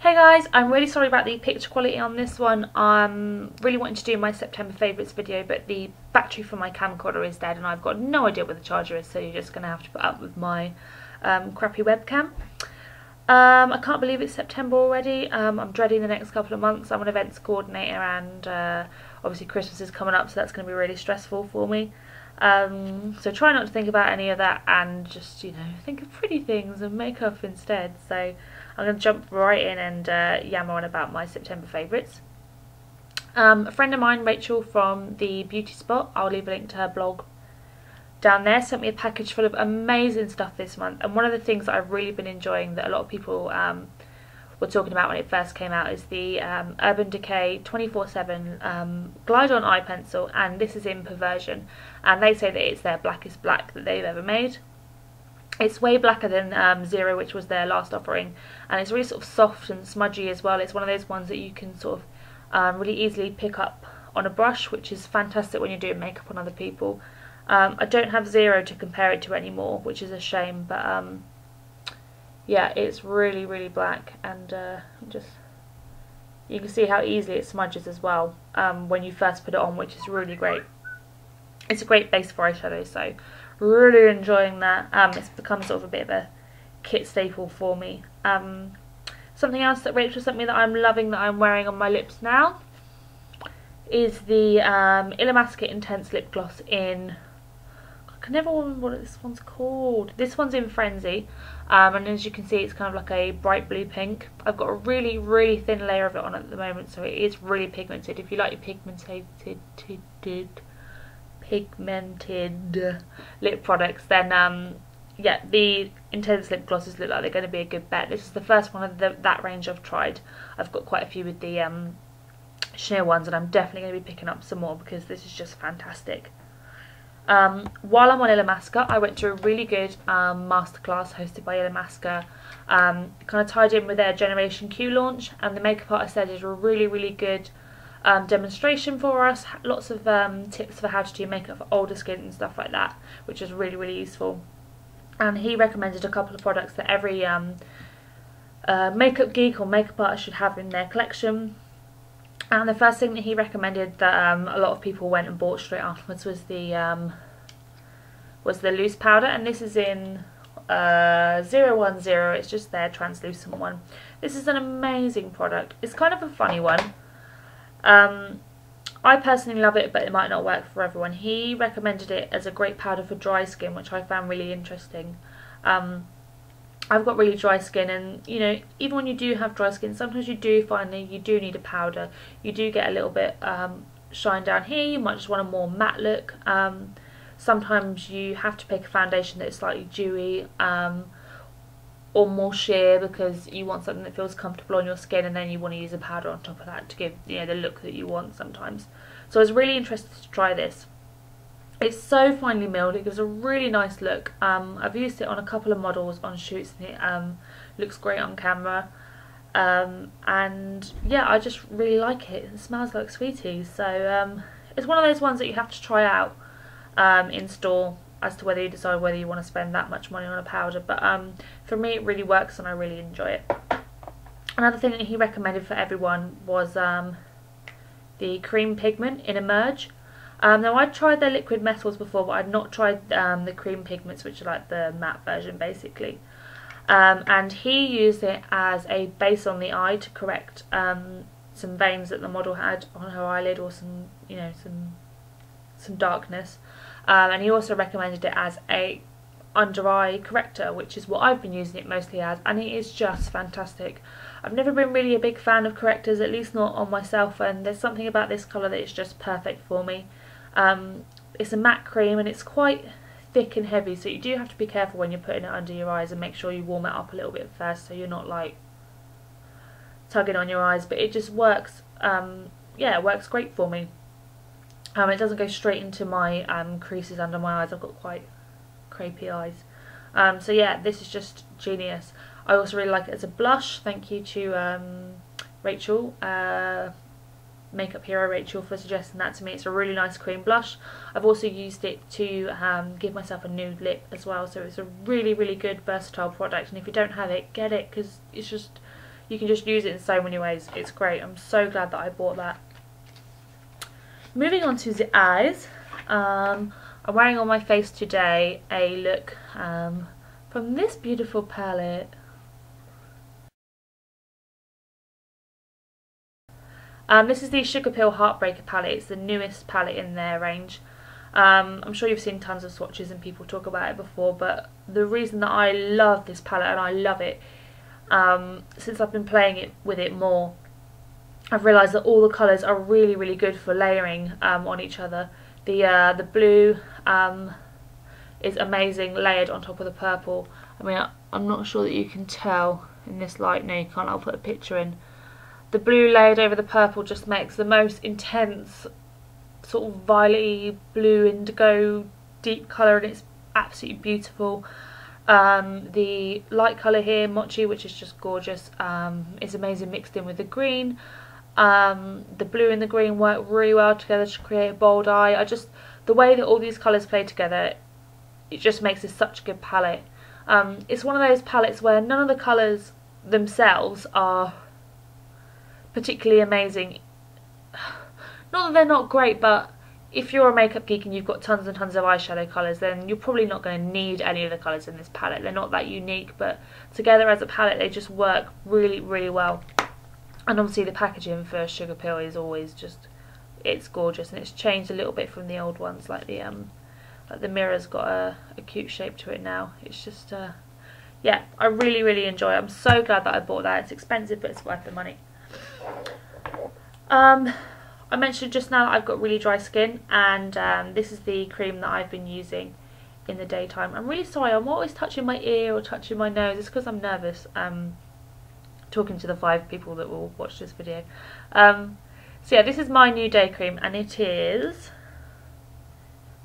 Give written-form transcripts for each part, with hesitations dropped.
Hey guys, I'm really sorry about the picture quality on this one. I'm really wanting to do my September favourites video, but the battery for my camcorder is dead and I've got no idea where the charger is, so you're just going to have to put up with my crappy webcam. I can't believe it's September already. I'm dreading the next couple of months. I'm an events coordinator and obviously Christmas is coming up, so that's going to be really stressful for me. So try not to think about any of that and just, you know, think of pretty things and makeup instead. So I'm going to jump right in and yammer on about my September favourites. A friend of mine, Rachel from the Beauty Spot, I'll leave a link to her blog down there, sent me a package full of amazing stuff this month. And one of the things that I've really been enjoying that a lot of people were talking about when it first came out is the Urban Decay 24/7 Glide-On Eye Pencil, and this is in Perversion. And they say that it's their blackest black that they've ever made. It's way blacker than Zero, which was their last offering, and it's really sort of soft and smudgy as well. It's one of those ones that you can sort of really easily pick up on a brush, which is fantastic when you're doing makeup on other people. I don't have Zero to compare it to anymore, which is a shame, but yeah, it's really, really black, and just you can see how easily it smudges as well when you first put it on, which is really great. It's a great base for eyeshadow, so really enjoying that. It's become sort of a bit of a kit staple for me. Something else that Rachel sent me that I'm loving, that I'm wearing on my lips now, is the Ilamasqua Intense Lip Gloss in, I can never remember what this one's called. This one's in Frenzy, and as you can see it's kind of like a bright blue pink. I've got a really, really thin layer of it on at the moment, so it is really pigmented. If you like your pigmented lip products, then yeah, the Intense Lip Glosses look like they're going to be a good bet. This is the first one of that range I've tried. I've got quite a few with the sheer ones, and I'm definitely going to be picking up some more because this is just fantastic. While I'm on Ilamasqua, I went to a really good masterclass hosted by Illamasqua, kind of tied in with their Generation Q launch, and the makeup artist there did a really, really good demonstration for us. Lots of tips for how to do makeup for older skin and stuff like that, which was really, really useful. And he recommended a couple of products that every makeup geek or makeup artist should have in their collection. And the first thing that he recommended that a lot of people went and bought straight afterwards was the loose powder, and this is in 010. It's just their translucent one. This is an amazing product. It's kind of a funny one. I personally love it, but it might not work for everyone. He recommended it as a great powder for dry skin, which I found really interesting. I've got really dry skin, and you know, even when you do have dry skin, sometimes you do find that you do need a powder. You do get a little bit shine down here. You might just want a more matte look. Sometimes you have to pick a foundation that is slightly dewy or more sheer because you want something that feels comfortable on your skin, and then you want to use a powder on top of that to give, you know, the look that you want sometimes. So I was really interested to try this. It's so finely milled, it gives a really nice look. I've used it on a couple of models on shoots, and it looks great on camera. And yeah, I just really like it. It smells like sweeties, so it's one of those ones that you have to try out in store as to whether you decide whether you want to spend that much money on a powder. But for me it really works and I really enjoy it. Another thing that he recommended for everyone was the cream pigment in Emerge. Now I'd tried their liquid metals before, but I'd not tried the cream pigments, which are like the matte version basically. And he used it as a base on the eye to correct some veins that the model had on her eyelid, or some, you know, some darkness. And he also recommended it as a under eye corrector, which is what I've been using it mostly as, and it is just fantastic. I've never been really a big fan of correctors, at least not on myself, and there's something about this colour that is just perfect for me. It's a matte cream and it's quite thick and heavy, so you do have to be careful when you're putting it under your eyes and make sure you warm it up a little bit first so you're not like tugging on your eyes, but it just works. Yeah, it works great for me. It doesn't go straight into my creases under my eyes. I've got quite crepey eyes. So yeah, this is just genius. I also really like it as a blush. Thank you to Rachel, Makeup Hero Rachel, for suggesting that to me. It's a really nice cream blush. I've also used it to give myself a nude lip as well, so it's a really, really good versatile product, and if you don't have it, get it, because it's just, You can just use it in so many ways. It's great. I'm so glad that I bought that. Moving on to the eyes. I'm wearing on my face today a look from this beautiful palette. This is the Sugarpill Heartbreaker palette. It's the newest palette in their range. I'm sure you've seen tons of swatches and people talk about it before, but the reason that I love this palette, and I love it, since I've been playing with it more, I've realised that all the colours are really, really good for layering on each other. The blue is amazing layered on top of the purple. I mean, I'm not sure that you can tell in this light. No, you can't. I'll put a picture in. The blue layered over the purple just makes the most intense sort of violet-y, blue, indigo, deep colour, and it's absolutely beautiful. The light colour here, Mochi, which is just gorgeous, is amazing mixed in with the green. The blue and the green work really well together to create a bold eye. The way that all these colours play together, it just makes this such a good palette. It's one of those palettes where none of the colours themselves are particularly amazing. Not that they're not great, but if you're a makeup geek and you've got tons and tons of eyeshadow colours, then you're probably not going to need any of the colours in this palette. They're not that unique, but together as a palette they just work really, really well. And obviously the packaging for Sugarpill is always just, it's gorgeous, and it's changed a little bit from the old ones. Like the mirror's got a cute shape to it now. It's just, yeah, I really, really enjoy it. I'm so glad that I bought that. It's expensive, but it's worth the money. I mentioned just now that I've got really dry skin, and this is the cream that I've been using in the daytime. I'm really sorry, I'm always touching my ear or touching my nose. It's because I'm nervous talking to the 5 people that will watch this video. So yeah, this is my new day cream, and it is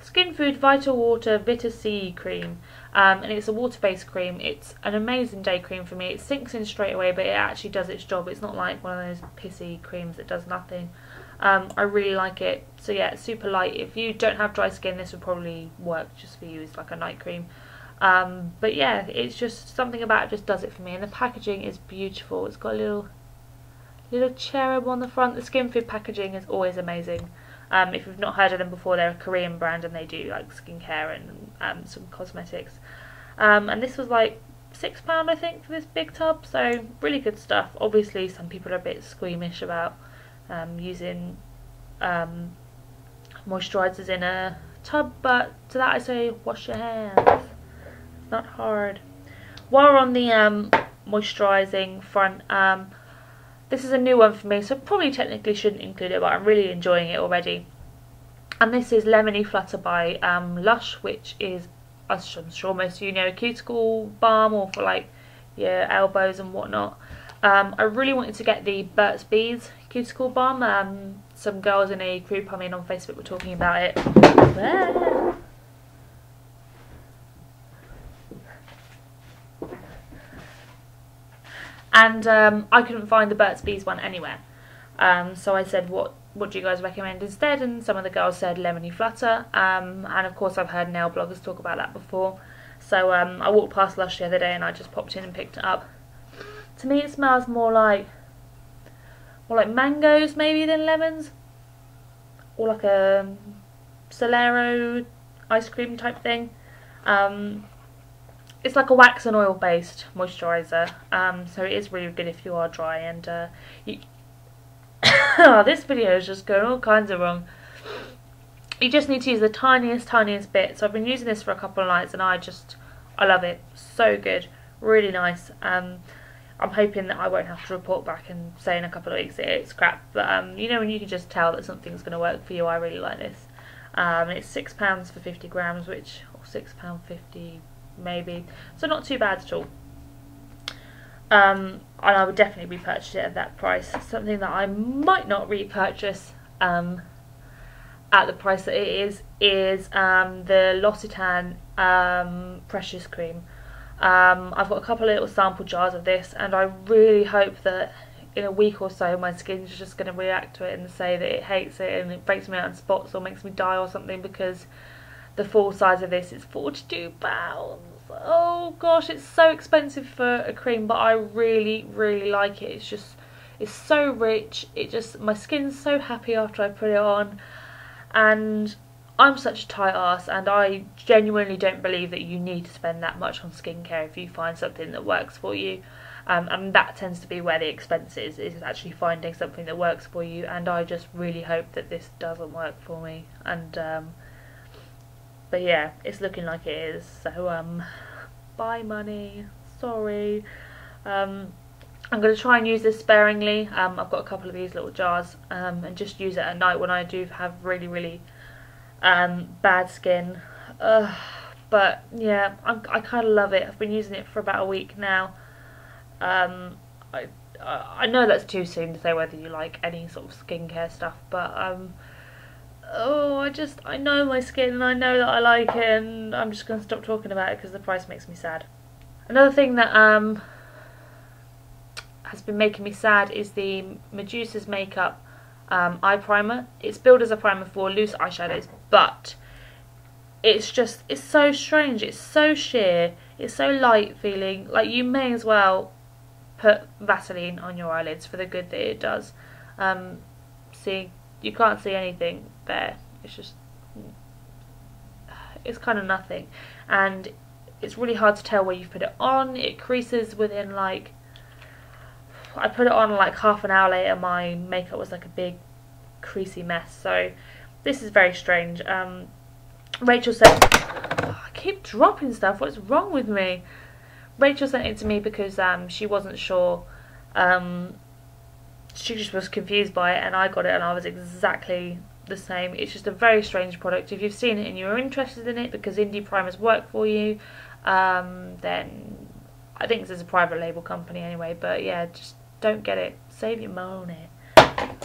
Skinfood Vital Water Vita-C cream, and it's a water-based cream. It's an amazing day cream for me. It sinks in straight away, but it actually does its job. It's not like one of those pissy creams that does nothing. I really like it. So yeah, it's super light. If you don't have dry skin, this would probably work just for you. It's like a night cream. But yeah, it's just something about it just does it for me. And the packaging is beautiful. It's got a little cherub on the front. The Skinfood packaging is always amazing. If you've not heard of them before, they're a Korean brand and they do like skincare and some cosmetics. And this was like £6 I think for this big tub, so really good stuff. Obviously some people are a bit squeamish about using moisturisers in a tub, but to that I say wash your hands. It's not hard. While we're on the moisturising front, this is a new one for me, so probably technically shouldn't include it, but I'm really enjoying it already. And this is Lemony Flutter by Lush, which is, as I'm sure most of you know, a cuticle balm, or for like your elbows and whatnot. I really wanted to get the Burt's Bees cuticle balm. Some girls in a group I'm in on Facebook were talking about it. And I couldn't find the Burt's Bees one anywhere. So I said, what do you guys recommend instead? And some of the girls said Lemony Flutter. And of course I've heard nail bloggers talk about that before. So I walked past Lush the other day and I just popped in and picked it up. To me it smells more like mangoes maybe than lemons. Or like a Solero ice cream type thing. It's like a wax and oil based moisturiser, so it is really good if you are dry. And this video is just going all kinds of wrong. You just need to use the tiniest bit. So I've been using this for a couple of nights and I love it. So good, really nice. I'm hoping that I won't have to report back and say in a couple of weeks that it's crap, but you know, when you can just tell that something's going to work for you, I really like this. It's £6 for 50 grams, or £6.50 maybe, so not too bad at all. And I would definitely repurchase it at that price. Something that I might not repurchase at the price that it is the L'Occitane Precious Cream. I've got a couple of little sample jars of this, and I really hope that in a week or so my skin's just going to react to it and say that it hates it and it breaks me out in spots or makes me die or something, because the full size of this is £42. Oh gosh, it's so expensive for a cream, but I really, really like it. It's so rich. My skin's so happy after I put it on, and I'm such a tight ass, and I genuinely don't believe that you need to spend that much on skincare if you find something that works for you. And that tends to be where the expense is actually finding something that works for you, and I just really hope that this doesn't work for me. And but yeah, it's looking like it is, so buy money, sorry. I'm going to try and use this sparingly. I've got a couple of these little jars, and just use it at night when I do have really, really bad skin. But yeah, I kind of love it. I've been using it for about a week now. I know that's too soon to say whether you like any sort of skincare stuff, but I know my skin and I know that I like it, and I'm just going to stop talking about it because the price makes me sad. Another thing that has been making me sad is the Medusa's Makeup eye primer. It's billed as a primer for loose eyeshadows, but it's so strange. It's so sheer. It's so light feeling. Like, you may as well put Vaseline on your eyelids for the good that it does. See, you can't see anything there. It's kind of nothing, and it's really hard to tell where you've put it on. It creases within, like, I put it on like half an hour later, my makeup was like a big creasy mess. So this is very strange. Rachel said, I keep dropping stuff, what's wrong with me? Rachel sent it to me because she wasn't sure. She just was confused by it, and I got it and I was exactly the same. It's just a very strange product. If you've seen it and you're interested in it because indie primers work for you, then I think this is a private label company anyway, but yeah, just don't get it. Save your money. I'm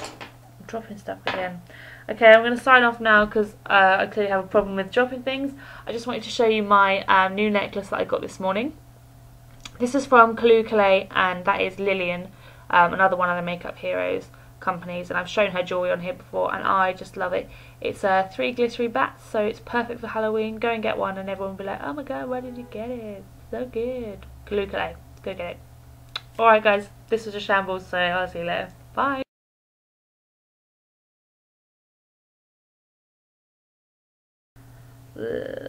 dropping stuff again. Okay, I'm going to sign off now because I clearly have a problem with dropping things. I just wanted to show you my new necklace that I got this morning. This is from Calais, and that is Lillian, another one of the Makeup Heroes companies, and I've shown her jewellery on here before and I just love it. It's 3 glittery bats, so it's perfect for Halloween. Go and get one and everyone will be like, oh my god, where did you get it? So good. Calais, go get it. Alright guys, this was a shambles, so I'll see you later. Bye. Ugh.